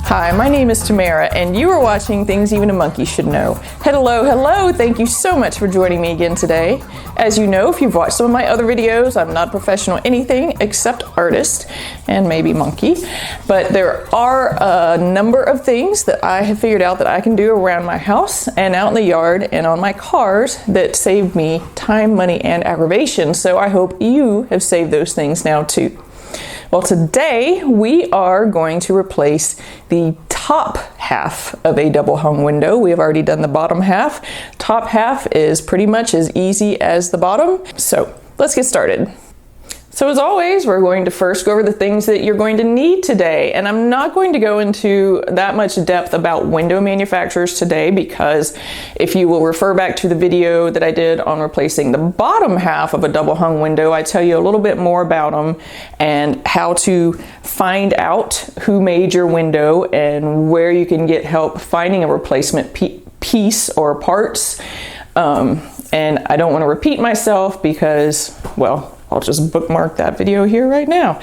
Hi, my name is Tamara, and you are watching Things Even a Monkey Should Know. Hello, thank you so much for joining me again today. As you know, if you've watched some of my other videos, I'm not a professional anything except artist and maybe monkey, but there are a number of things that I have figured out that I can do around my house and out in the yard and on my cars that save me time, money, and aggravation, so I hope you have saved those things now too. Well, today we are going to replace the top half of a double hung window. We have already done the bottom half. Top half is pretty much as easy as the bottom. So let's get started. So as always, we're going to first go over the things that you're going to need today. And I'm not going to go into that much depth about window manufacturers today because if you will refer back to the video that I did on replacing the bottom half of a double hung window, I tell you a little bit more about them and how to find out who made your window and where you can get help finding a replacement piece or parts. And I don't want to repeat myself because, well, I'll just bookmark that video here right now.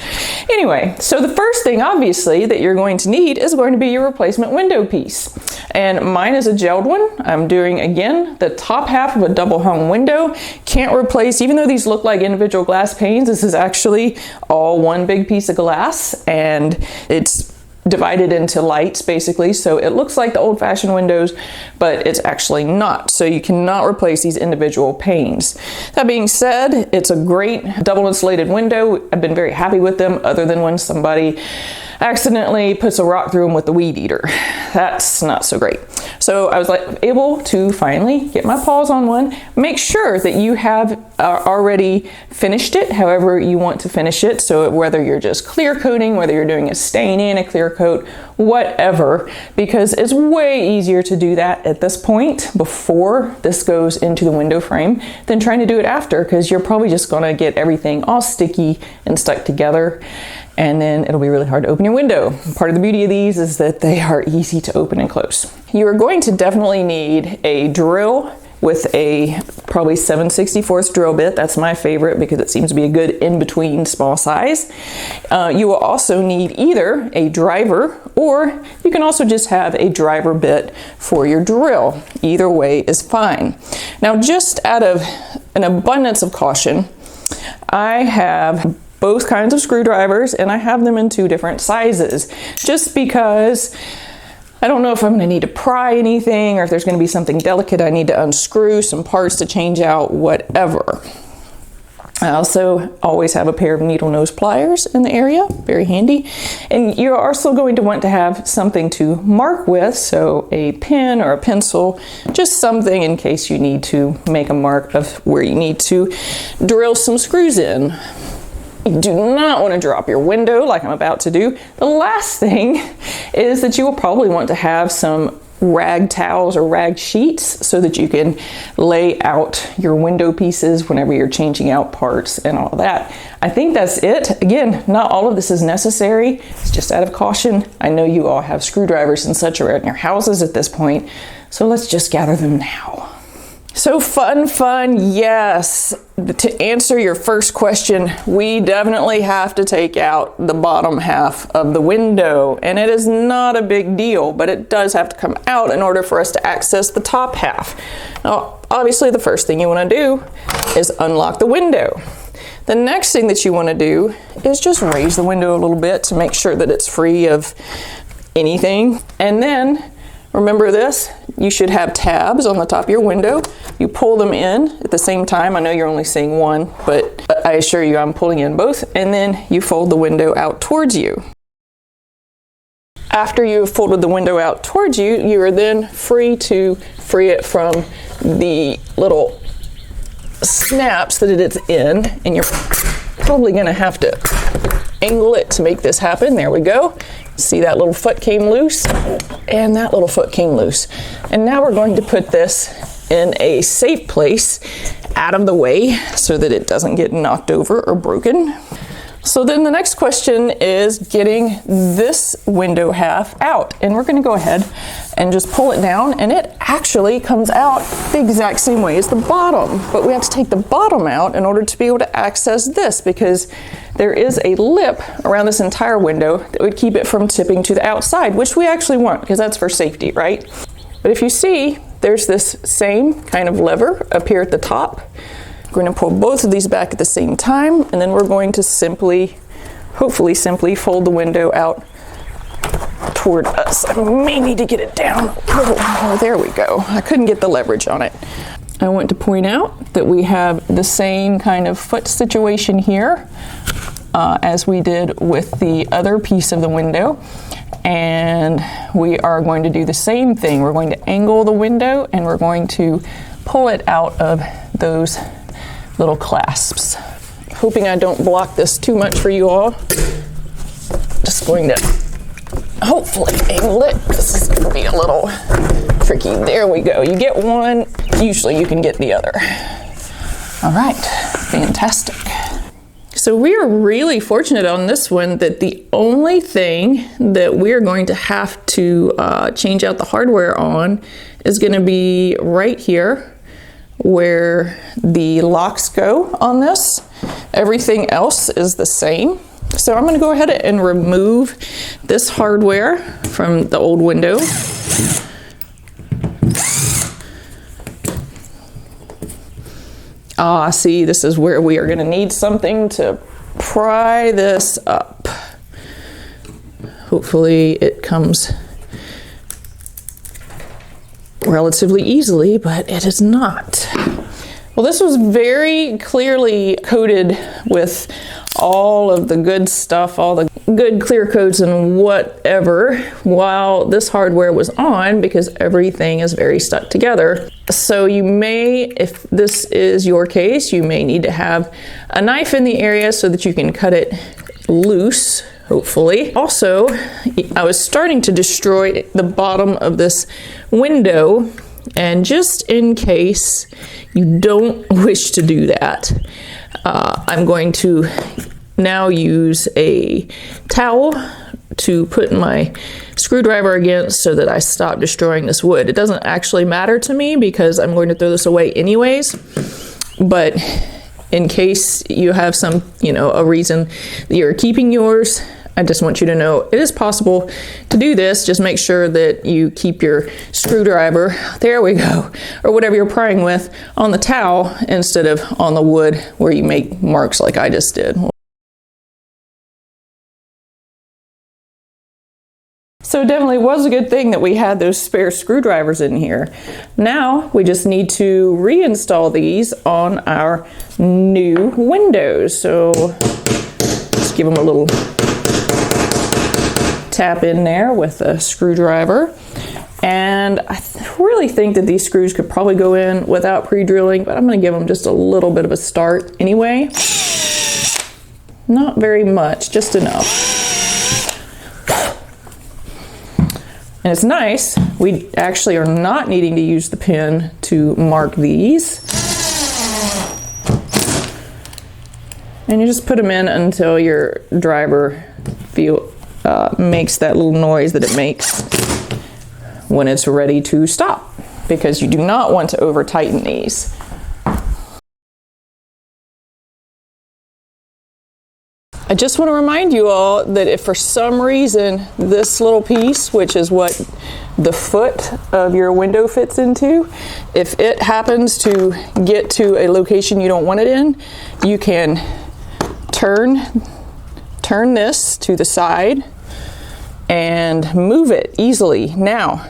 Anyway, so the first thing obviously that you're going to need is going to be your replacement window piece. And mine is a gelled one. I'm doing, again, the top half of a double hung window. Can't replace, even though these look like individual glass panes, this is actually all one big piece of glass, and it's divided into lights basically, so it looks like the old-fashioned windows, but it's actually not, so you cannot replace these individual panes. That being said, it's a great double insulated window. I've been very happy with them, other than when somebody accidentally puts a rock through them with the weed eater. That's not so great. So I was able to finally get my paws on one. Make sure that you have already finished it, however you want to finish it. So whether you're just clear coating, whether you're doing a stain and a clear coat, whatever, because it's way easier to do that at this point before this goes into the window frame than trying to do it after, because you're probably just gonna get everything all sticky and stuck together, and then it'll be really hard to open your window. Part of the beauty of these is that they are easy to open and close. You are going to definitely need a drill with a probably 7/64 drill bit. That's my favorite because it seems to be a good in-between small size. You will also need either a driver, or you can also just have a driver bit for your drill. Either way is fine. Now, just out of an abundance of caution, I have both kinds of screwdrivers, and I have them in two different sizes, just because I don't know if I'm going to need to pry anything, or if there's going to be something delicate I need to unscrew, some parts to change out, whatever. I also always have a pair of needle nose pliers in the area, very handy. And you're also going to want to have something to mark with, so a pen or a pencil, just something in case you need to make a mark of where you need to drill some screws in. You do not want to drop your window like I'm about to do. The last thing is that you will probably want to have some rag towels or rag sheets so that you can lay out your window pieces whenever you're changing out parts and all that. I think that's it. Again, not all of this is necessary. It's just out of caution. I know you all have screwdrivers and such around your houses at this point, so let's just gather them now. So fun, yes. To answer your first question, we definitely have to take out the bottom half of the window, and it is not a big deal, but it does have to come out in order for us to access the top half. Now, obviously the first thing you want to do is unlock the window. The next thing that you want to do is just raise the window a little bit to make sure that it's free of anything, and then remember this, you should have tabs on the top of your window. You pull them in at the same time. I know you're only seeing one, but I assure you I'm pulling in both, and then you fold the window out towards you. After you've folded the window out towards you, you are then free to free it from the little snaps that it's in, and you're probably gonna have to angle it to make this happen. There we go. See, that little foot came loose, and that little foot came loose. And now we're going to put this in a safe place out of the way so that it doesn't get knocked over or broken. So then the next question is getting this window half out. And we're gonna go ahead and just pull it down, and it actually comes out the exact same way as the bottom. But we have to take the bottom out in order to be able to access this, because there is a lip around this entire window that would keep it from tipping to the outside, which we actually want because that's for safety, right? But if you see, there's this same kind of lever up here at the top. We're going to pull both of these back at the same time, and then we're going to simply, hopefully simply, fold the window out toward us. I may need to get it down. Oh, there we go. I couldn't get the leverage on it. I want to point out that we have the same kind of foot situation here as we did with the other piece of the window. And we are going to do the same thing. We're going to angle the window, and we're going to pull it out of those little clasps. Hoping I don't block this too much for you all. Just going to hopefully angle it. This is going to be a little tricky. There we go. You get one, usually you can get the other. All right, fantastic. So we are really fortunate on this one that the only thing that we're going to have to change out the hardware on is going to be right here where the locks go on this. Everything else is the same. So I'm going to go ahead and remove this hardware from the old window. See, this is where we are going to need something to pry this up. Hopefully it comes relatively easily, but it is not. Well, this was very clearly coated with all of the good stuff, all the good clear coats and whatever, while this hardware was on, because everything is very stuck together. So you may, if this is your case, you may need to have a knife in the area so that you can cut it loose, hopefully. Also, I was starting to destroy the bottom of this window, and just in case you don't wish to do that, I'm going to now use a towel to put my screwdriver against so that I stop destroying this wood. It doesn't actually matter to me because I'm going to throw this away anyways, but in case you have some, a reason that you're keeping yours, I just want you to know it is possible to do this. Just make sure that you keep your screwdriver, there we go, or whatever you're prying with, on the towel instead of on the wood where you make marks like I just did. So it definitely was a good thing that we had those spare screwdrivers in here. Now we just need to reinstall these on our new windows. So just give them a little tap in there with a screwdriver. And I really think that these screws could probably go in without pre-drilling, but I'm going to give them just a little bit of a start anyway. Not very much, just enough. And it's nice, we actually are not needing to use the pen to mark these. And you just put them in until your driver makes that little noise that it makes when it's ready to stop, because you do not want to over tighten these. I just want to remind you all that if for some reason this little piece, which is what the foot of your window fits into, if it happens to get to a location you don't want it in, you can turn this to the side and move it easily. Now,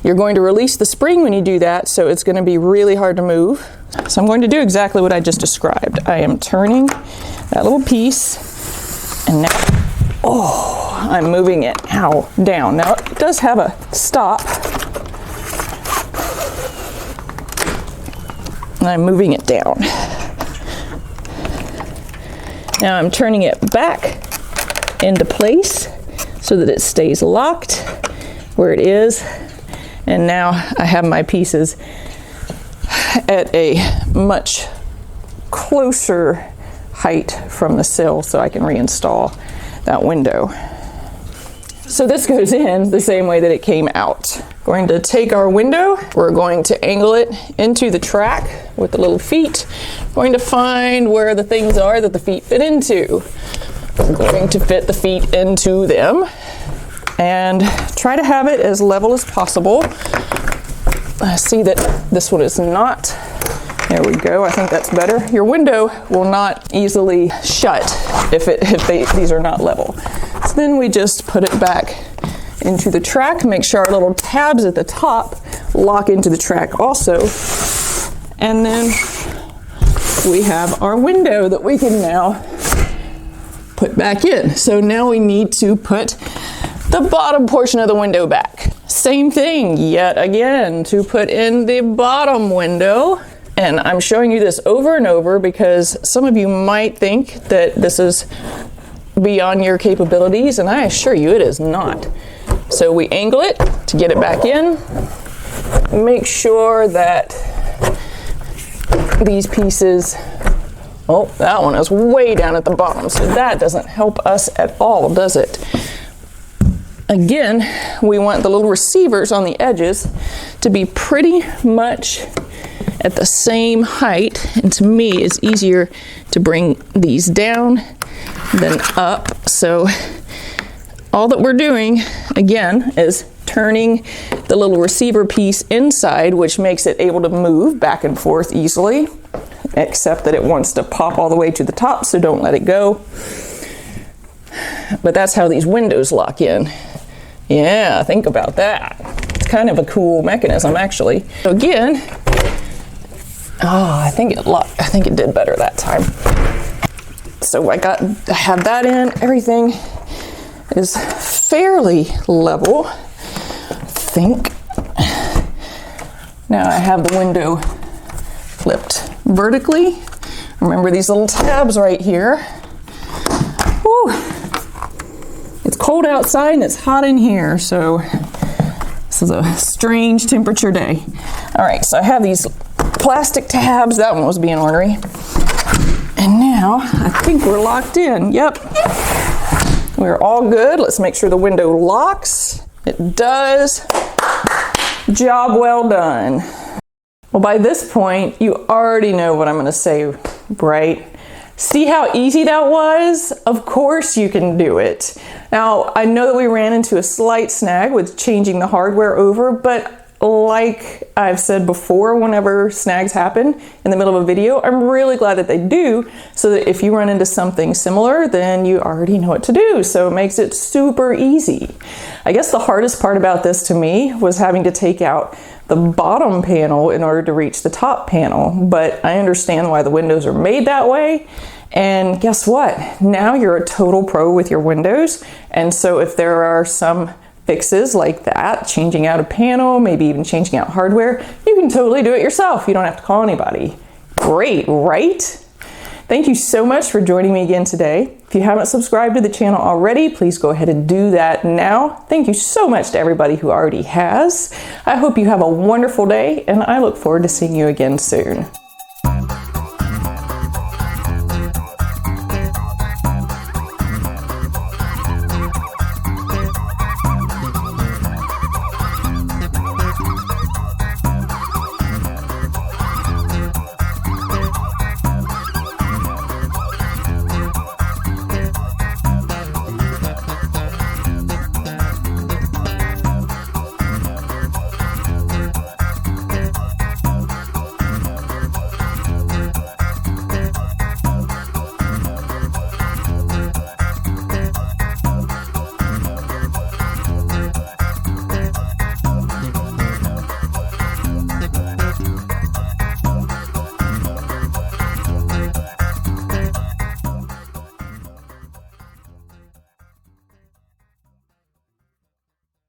you're going to release the spring when you do that, so it's going to be really hard to move. So I'm going to do exactly what I just described. I am turning that little piece, and now, I'm moving it, down. Now it does have a stop, and I'm moving it down. Now I'm turning it back into place so that it stays locked where it is. And now I have my pieces at a much closer height from the sill so I can reinstall that window. So this goes in the same way that it came out. Going to take our window, we're going to angle it into the track with the little feet. Going to find where the things are that the feet fit into. I'm going to fit the feet into them and try to have it as level as possible. I see that this one is not. There we go, I think that's better. Your window will not easily shut if these are not level. So then we just put it back into the track, make sure our little tabs at the top lock into the track also. And then we have our window that we can now put back in. So now we need to put the bottom portion of the window back. Same thing yet again to put in the bottom window. And I'm showing you this over and over because some of you might think that this is beyond your capabilities, and I assure you it is not. So we angle it to get it back in. Make sure that these pieces, oh, that one is way down at the bottom, so that doesn't help us at all, does it? Again, we want the little receivers on the edges to be pretty much at the same height, and to me it's easier to bring these down than up. So all that we're doing again is turning the little receiver piece inside, which makes it able to move back and forth easily, except that it wants to pop all the way to the top, so don't let it go. But that's how these windows lock in. Yeah, think about that. It's kind of a cool mechanism actually. So again, oh, I think it did better that time. So I have that in. Everything is fairly level, I think. Now I have the window flipped vertically. Remember these little tabs right here. Woo. It's cold outside and it's hot in here, so this is a strange temperature day. All right, so I have these plastic tabs. That one was being ornery. And now I think we're locked in. Yep. We're all good. Let's make sure the window locks. It does. Job well done. Well, by this point, you already know what I'm going to say, right? See how easy that was? Of course you can do it. Now, I know that we ran into a slight snag with changing the hardware over, but like I've said before, whenever snags happen in the middle of a video, I'm really glad that they do, so that if you run into something similar, then you already know what to do. So it makes it super easy. I guess the hardest part about this to me was having to take out the bottom panel in order to reach the top panel, but I understand why the windows are made that way. And guess what? Now you're a total pro with your windows. And so if there are some fixes like that, changing out a panel, maybe even changing out hardware, you can totally do it yourself. You don't have to call anybody. Great, right? Thank you so much for joining me again today. If you haven't subscribed to the channel already, please go ahead and do that now. Thank you so much to everybody who already has. I hope you have a wonderful day, and I look forward to seeing you again soon.